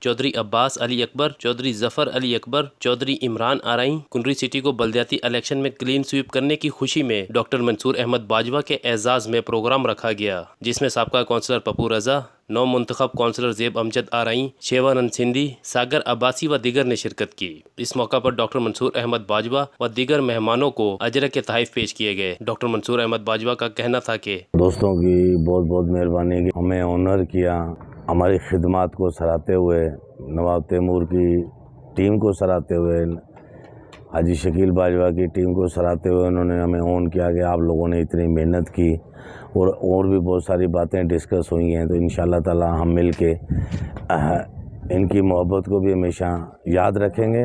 चौधरी अब्बास अली अकबर, चौधरी जफर अली अकबर, चौधरी इमरान आरई। कुंडरी city को बल्दियाती election में clean sweep करने की खुशी में डॉक्टर मंसूर अहमद बाजवा के एजाज में प्रोग्राम रखा गया, जिसमें साबका कौंसलर पप्पू रजा, नौ मुंतखब कौंसलर ज़ेब अमजद आरई, शेवानंद सिंधी, सागर अब्बासी व दीगर ने शिरकत की। इस मौका पर डॉक्टर मंसूर अहमद बाजवा व दीगर मेहमानों को अजर के तहफ़ पेश किए गए। डॉक्टर मंसूर अहमद बाजवा का कहना था कि दोस्तों की बहुत बहुत मेहरबानी की हमें ऑनर किया, हमारी खिदमत को सराहते हुए, नवाब तैमूर की टीम को सराहते हुए, हाजी शकील बाजवा की टीम को सराहते हुए उन्होंने हमें ऑन किया कि आप लोगों ने इतनी मेहनत की। और भी बहुत सारी बातें डिस्कस हुई हैं, तो इंशाअल्लाह ताला हम मिल के इनकी मोहब्बत को भी हमेशा याद रखेंगे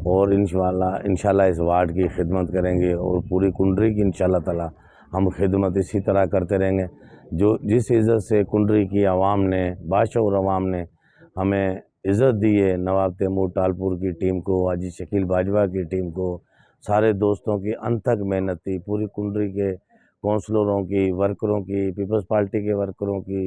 और इंशाअल्लाह इस वार्ड की खिदमत करेंगे और पूरी कुंडरी की इंशाअल्लाह ताला हम खिदमत इसी तरह करते रहेंगे। जो जिस इज़्ज़त से कुंडरी की आवाम ने, बाशऊर आवाम ने हमें इज़्ज़त दी है, नवाब तैमूर टालपुर की टीम को, हाजी शकील बाजवा की टीम को, सारे दोस्तों की अनथक मेहनत थी, पूरी कुंडरी के कौंसलरों की, वर्करों की, पीपल्स पार्टी के वर्करों की,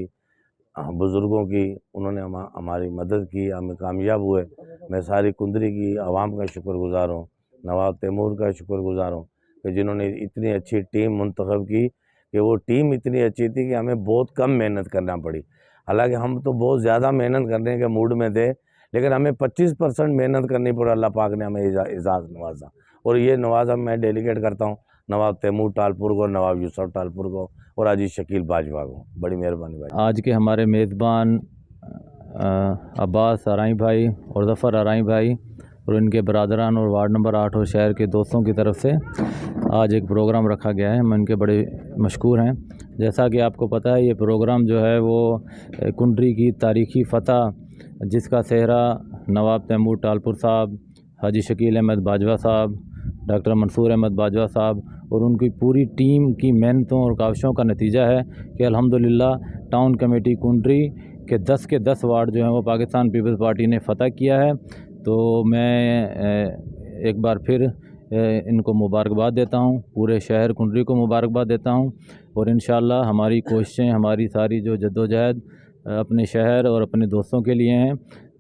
बुज़ुर्गों की, उन्होंने हमारी मदद की, हम कामयाब हुए। मैं सारी कुंडरी की आवाम का शुक्रगुज़ार हूँ, नवाब तैमूर का शुक्रगुज़ार हूँ कि जिन्होंने इतनी अच्छी टीम मुंतखब की कि वो टीम इतनी अच्छी थी कि हमें बहुत कम मेहनत करना पड़ी। हालांकि हम तो बहुत ज़्यादा मेहनत करने के मूड में थे, लेकिन हमें 25% मेहनत करनी पड़ी। अल्लाह पाक ने हमें एजाज़ नवाजा और ये नवाजा मैं डेलीकेट करता हूँ नवाब तैमूर टालपुर को, नवाब यूसुफ टालपुर को और हाजी शकील बाजवा को। बड़ी मेहरबानी भाई। आज के हमारे मेज़बान अब्बास आरई भाई और ज़फ़र आरई भाई और इनके बरादरान और वार्ड नंबर 8 और शहर के दोस्तों की तरफ से आज एक प्रोग्राम रखा गया है। हम इनके बड़े मशकूर हैं। जैसा कि आपको पता है, ये प्रोग्राम जो है वो कुंडरी की तारीख़ी फ़तह, जिसका सेहरा नवाब तैमूर टालपुर साहब, हाजी शकील अहमद बाजवा साहब, डॉक्टर मंसूर अहमद बाजवा साहब और उनकी पूरी टीम की मेहनतों और काविशों का नतीजा है कि अल्हम्दुलिल्लाह टाउन कमेटी कुंडरी के 10 के 10 वार्ड जो हैं वो पाकिस्तान पीपल्स पार्टी ने फ़तह किया है। तो मैं एक बार फिर इनको मुबारकबाद देता हूँ, पूरे शहर कुंडरी को मुबारकबाद देता हूँ और इंशाअल्लाह हमारी कोशिशें, हमारी सारी जो जद्दोजहद अपने शहर और अपने दोस्तों के लिए हैं।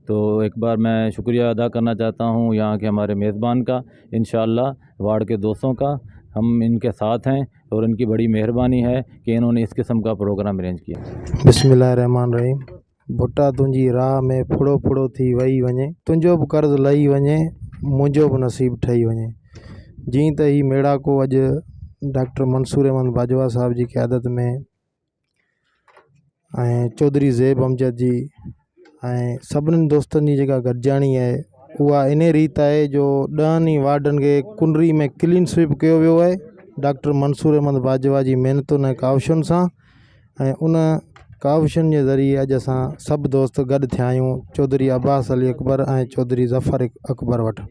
तो एक बार मैं शुक्रिया अदा करना चाहता हूँ यहाँ के हमारे मेज़बान का, इंशाअल्लाह वार्ड के दोस्तों का। हम इनके साथ हैं और इनकी बड़ी मेहरबानी है कि इन्होंने इस किस्म का प्रोग्राम अरेंज किया। बिस्मिल्लाहिर्रहमानिर्रहीम। भुट्टा तुंहिंजी राह में फुड़ो फुड़ो थी वही वञे, तुंहिंजो बि कर्ज़ लही वञे, मुंहिंजो बि नसीबु ठही वञे। जीअं त ही मेड़ाको अॼु डॉक्टर मंसूर अहमद बाजवा साहब जी क़यादत में ऐं चौधरी ज़ेब अमजद जी ऐं सभिनीनि दोस्तनि जी जेका गॾिजाणी आहे उहा इन रीत आहे जो 10 ई वार्डनि खे कुंडरी में क्लीन स्वीप कयो वियो आहे डॉक्टर मंसूर अहमद बाजवा जी महिनतुनि ऐं काविशुनि सां। ऐं उन काविशुनि जे ज़रिए अॼु असां सभु दोस्त गॾु थिया आहियूं चौधरी अब्बास अली अकबर ऐं चौधरी ज़फ़र अकबर वटि।